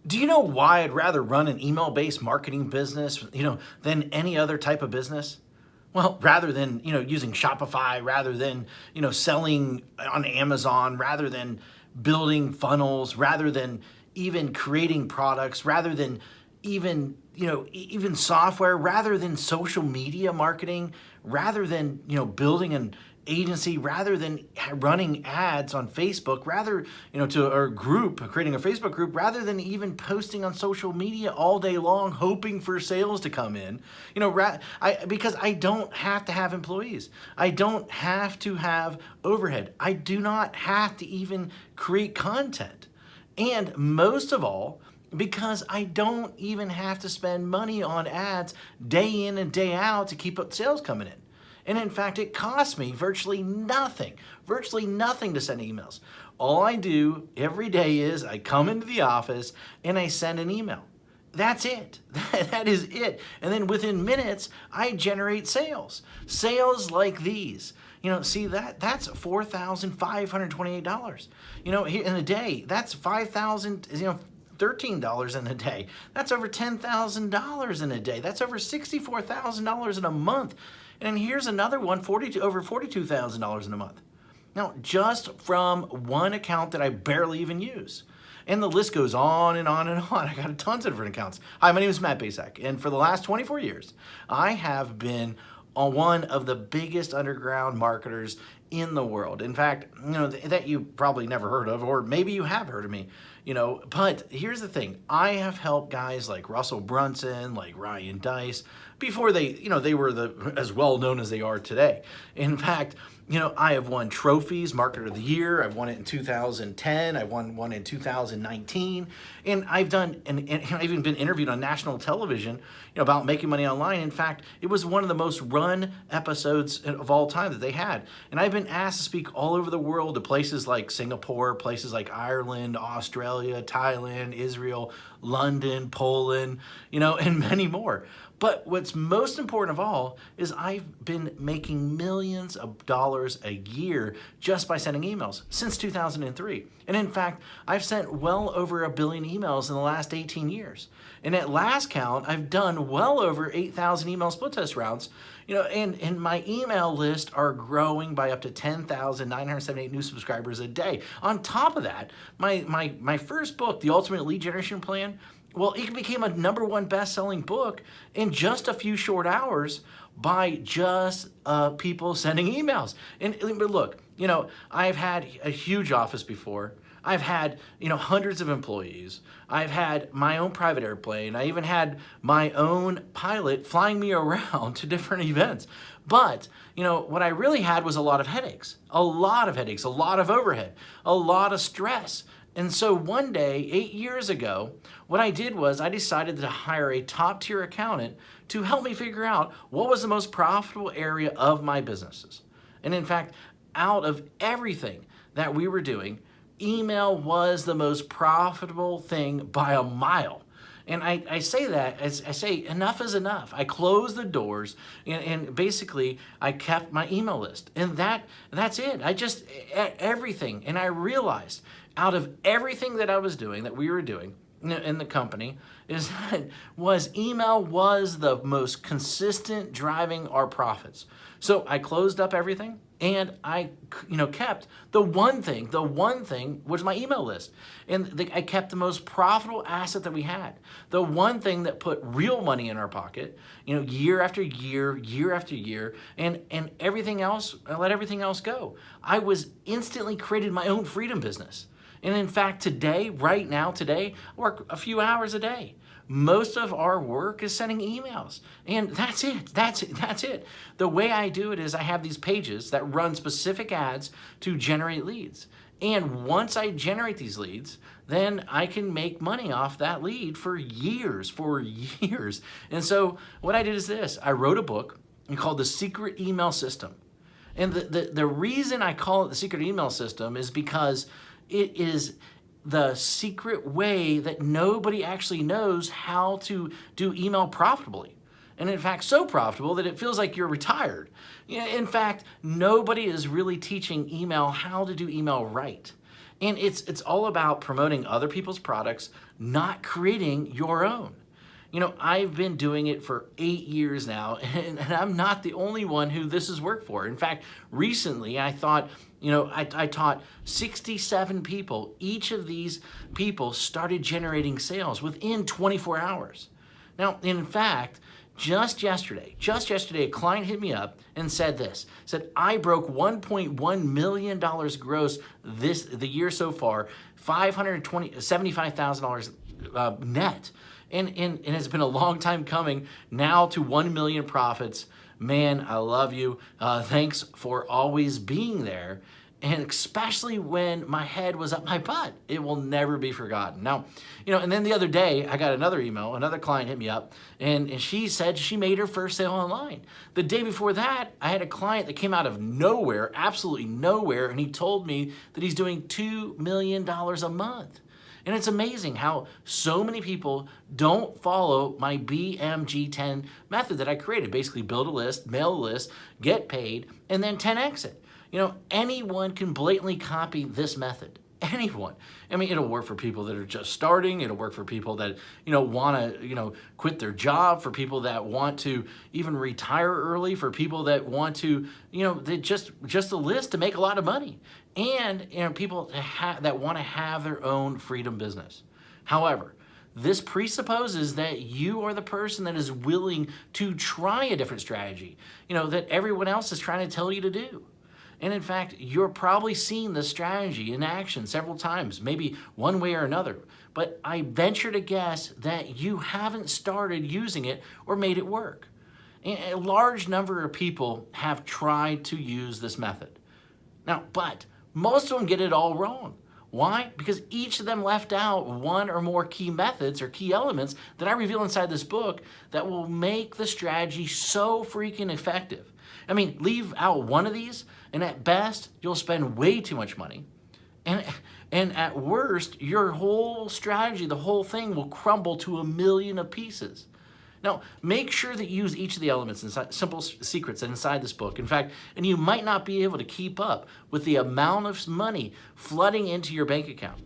Do you know why I'd rather run an email-based marketing business, than any other type of business? Well, rather than, using Shopify, rather than, selling on Amazon, rather than building funnels, rather than even creating products, rather than even, even software, rather than social media marketing, rather than, building an agency, rather than running ads on Facebook, rather, to our group, creating a Facebook group, rather than even posting on social media all day long, hoping for sales to come in, because I don't have to have employees. I don't have to have overhead. I do not have to even create content. And most of all, because I don't even have to spend money on ads day in and day out to keep up sales coming in. And in fact, it costs me virtually nothing to send emails. All I do every day is I come into the office and I send an email. That's it. That is it. And then within minutes, I generate sales. Sales like these. See that's $4,528. In a day, that's $5,000, $13 in a day. That's over $10,000 in a day. That's over $64,000 in a month. And here's another one, over $42,000 in a month. Now, just from one account that I barely even use. And the list goes on and on and on. I got tons of different accounts. Hi, my name is Matt Basak, and for the last 24 years, I have been one of the biggest underground marketers in the world. In fact, that you probably never heard of, or maybe you have heard of me, but here's the thing. I have helped guys like Russell Brunson, like Ryan Deiss, before they were as well known as they are today. In fact, I have won trophies, Marketer of the Year. I've won it in 2010. I won one in 2019. And I've even been interviewed on national television, about making money online. In fact, it was one of the most run episodes of all time that they had. And I've been asked to speak all over the world to places like Singapore, places like Ireland, Australia, Thailand, Israel, London, Poland, and many more. But what's most important of all is I've been making millions of dollars a year just by sending emails since 2003. And in fact, I've sent well over 1 billion emails in the last 18 years. And at last count, I've done well over 8,000 email split test rounds, and my email list are growing by up to 10,978 new subscribers a day. On top of that, my first book, The Ultimate Lead Generation Plan, well, it became a #1 best-selling book in just a few short hours by just people sending emails. But look, I've had a huge office before. I've had, hundreds of employees. I've had my own private airplane. I even had my own pilot flying me around to different events. But, what I really had was a lot of headaches, a lot of overhead, a lot of stress. And so one day, 8 years ago, what I did was I decided to hire a top-tier accountant to help me figure out what was the most profitable area of my businesses. And in fact, out of everything that we were doing, email was the most profitable thing by a mile. And I say that, as I say, enough is enough. I closed the doors and basically I kept my email list. And that's it. I just, everything. And I realized out of everything that I was doing, that we were doing in the company, is that email was the most consistent driving our profits. So I closed up everything and I kept the one thing was my email list. And I kept the most profitable asset that we had. The one thing that put real money in our pocket, year after year, year after year, and everything else, I let everything else go. I was instantly created my own freedom business. And in fact, right now, I work a few hours a day. Most of our work is sending emails. And that's it. That's it. The way I do it is I have these pages that run specific ads to generate leads. And once I generate these leads, then I can make money off that lead for years. And so what I did is this. I wrote a book called The Secret Email System. And the reason I call it The Secret Email System is because it is the secret way that nobody actually knows how to do email profitably. And in fact, so profitable that it feels like you're retired. In fact, nobody is really teaching email how to do email right. And it's all about promoting other people's products, not creating your own. You know, I've been doing it for 8 years now, and I'm not the only one who this has worked for. In fact, recently I thought, I taught 67 people. Each of these people started generating sales within 24 hours. Now, in fact, just yesterday, a client hit me up and said this, said, I broke $1.1 million gross the year so far, $75,000 net. And it's been a long time coming now to 1 million profits. Man, I love you. Thanks for always being there. And especially when my head was up my butt, it will never be forgotten. Now, and then the other day I got another email, another client hit me up, and she said she made her first sale online. The day before that, I had a client that came out of nowhere, absolutely nowhere, and he told me that he's doing $2 million a month. And it's amazing how so many people don't follow my BMG10 method that I created. Basically build a list, mail a list, get paid, and then 10x it. Anyone can blatantly copy this method. Anyone. I mean, it'll work for people that are just starting. It'll work for people that, want to, quit their job, for people that want to even retire early, for people that want to, they just a list to make a lot of money. And, people that want to have their own freedom business. However, this presupposes that you are the person that is willing to try a different strategy, that everyone else is trying to tell you to do. And in fact, you're probably seen this strategy in action several times, maybe one way or another. But I venture to guess that you haven't started using it or made it work. A large number of people have tried to use this method. Now, but most of them get it all wrong. Why? Because each of them left out one or more key methods or key elements that I reveal inside this book that will make the strategy so freaking effective. I mean, leave out one of these, and at best, you'll spend way too much money. And at worst, your whole strategy, the whole thing will crumble to 1,000,000 of pieces. Now, make sure that you use each of the elements inside, simple secrets inside this book. In fact, and you might not be able to keep up with the amount of money flooding into your bank account.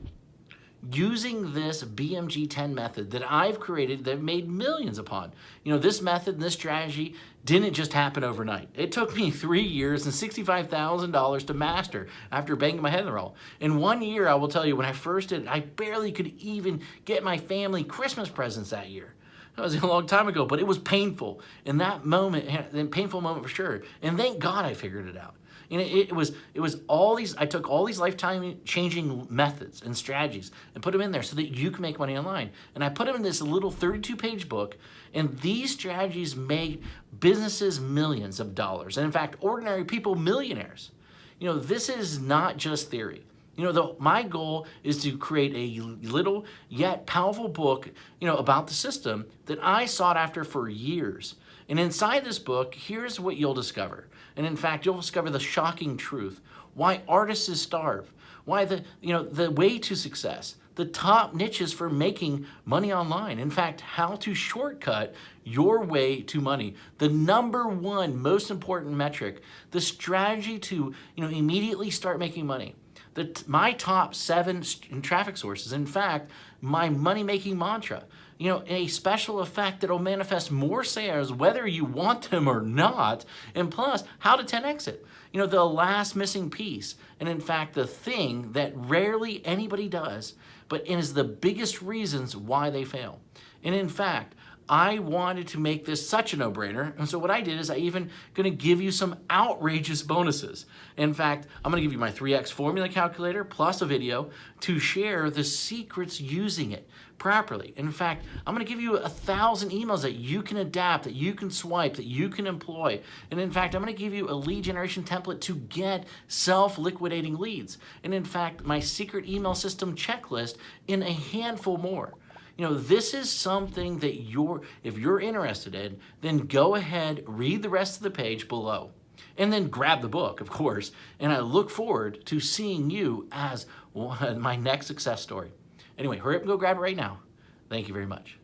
Using this BMG10 method that I've created, that I've made millions upon. This method and this strategy didn't just happen overnight. It took me 3 years and $65,000 to master after banging my head in the wall. In 1 year, I will tell you, when I first did it, I barely could even get my family Christmas presents that year. That was a long time ago, but it was painful. In that moment, a painful moment for sure. And thank God I figured it out. And it was all these, I took all these lifetime changing methods and strategies and put them in there so that you can make money online. And I put them in this little 32-page book, and these strategies make businesses millions of dollars. And in fact, ordinary people millionaires. This is not just theory. My goal is to create a little yet powerful book, about the system that I sought after for years. And inside this book, here's what you'll discover. And in fact, you'll discover the shocking truth. Why artists starve. Why the way to success. The top niches for making money online. In fact, how to shortcut your way to money. The #1 most important metric. The strategy to immediately start making money. My top 7 traffic sources. In fact, my money-making mantra. A special effect that will manifest more sales whether you want them or not, and plus, how to 10x it. The last missing piece, and in fact, the thing that rarely anybody does, but is the biggest reasons why they fail. And in fact, I wanted to make this such a no-brainer, and so what I did is I even gonna give you some outrageous bonuses. In fact, I'm gonna give you my 3x formula calculator plus a video to share the secrets using it properly. In fact, I'm gonna give you 1,000 emails that you can adapt, that you can swipe, that you can employ. And in fact, I'm gonna give you a lead generation template to get self-liquidating leads. And in fact, my secret email system checklist in a handful more. This is something that if you're interested in, then go ahead, read the rest of the page below, and then grab the book, of course. And I look forward to seeing you as my next success story. Anyway, hurry up and go grab it right now. Thank you very much.